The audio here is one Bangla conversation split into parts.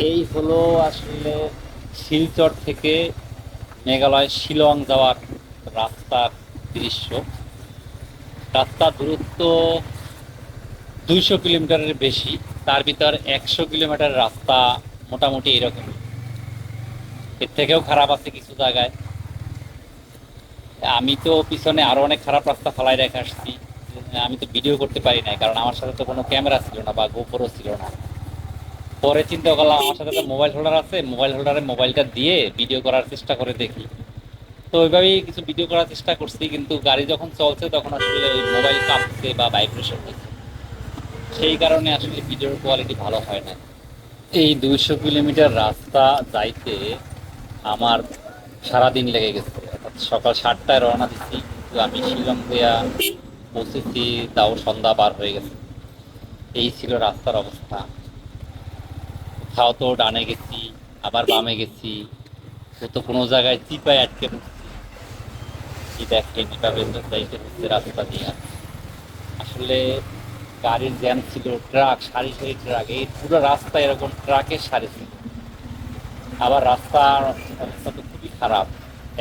এই হলো আসলে শিলচর থেকে মেঘালয় শিলং যাওয়ার রাস্তার দৃশ্য। রাস্তার দূরত্ব 200 কিলোমিটারের বেশি। তার ভিতর 100 কিলোমিটার রাস্তা মোটামুটি এরকম। এর থেকেও খারাপ আছে কিছু জায়গায়। আমি তো পিছনে আরো অনেক খারাপ রাস্তা ফালাই রেখে আসছি। আমি তো ভিডিও করতে পারি না, কারণ আমার সাথে তো কোনো ক্যামেরা ছিল না বা গোপ্রো ছিল না। পরে চিন্তা করলাম আমার সাথে তো মোবাইল হোল্ডার আছে, মোবাইল হোল্ডারে মোবাইলটা দিয়ে ভিডিও করার চেষ্টা করে দেখি। তো ওইভাবেই কিছু ভিডিও করার চেষ্টা করছি, কিন্তু গাড়ি যখন চলছে তখন আসলে ওই মোবাইল কাঁপছে বা ভাইব্রেশন হচ্ছে। সেই কারণে আসলে ভিডিওর কোয়ালিটি ভালো হয় না। এই 200 কিলোমিটার রাস্তা যাইতে আমার সারাদিন লেগে গেছে। অর্থাৎ সকাল 7টায় রওনা দিচ্ছি, কিন্তু আমি শিলং দিয়া পৌঁছেছি তাও সন্ধ্যা পার হয়ে গেছে। এই ছিল রাস্তার অবস্থা। কোথাও তো ডানে গেছি, আবার বামে গেছি, তো কোনো জায়গায় চিপায় আটকে পড়ছি। কি দেখেন, এভাবে তো যাইতে হচ্ছে রাস্তা দিয়ে। আসলে গাড়ির জ্যাম ছিল, ট্রাক সারি সারি ট্রাক, এই পুরো রাস্তা এরকম ট্রাকের সারি ছিল। আবার রাস্তার অবস্থা তো খুবই খারাপ।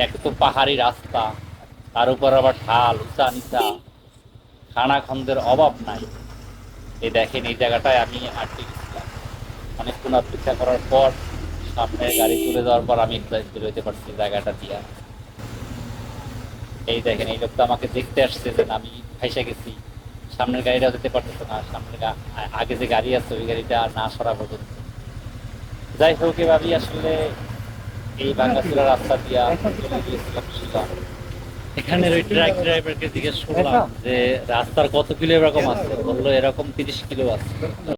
এক তো পাহাড়ি রাস্তা, তার উপর আবার ঢাল, উঁচা নিচা, খানাখন্দের অভাব নাই। এই দেখেন, এই জায়গাটায় আমি আটকে গেছিলাম। অনেকক্ষণ অপেক্ষা করার পর সামনে গাড়ি তুলে দেওয়ার পর আমি বেরোতে পারছি জায়গাটা দিয়া। এই দেখেন, এই লোকটা আমাকে দেখতে আসছে যে আমি ফাইসা গেছি। সামনের গাড়িটা যেতে পারতেছে না, সামনের আগে যে গাড়ি আছে ওই গাড়িটা না সরা পর্যন্ত। যাই হোক, এভাবেই আসলে এই ভাঙ্গাচোরা রাস্তা দিয়া চলে গিয়েছিলাম শিলং। এখানের ওই ট্রাক ড্রাইভারকে জিজ্ঞেস করলাম যে রাস্তার কত কিলো এরকম আছে, বললো এরকম 30 কিলো আছে।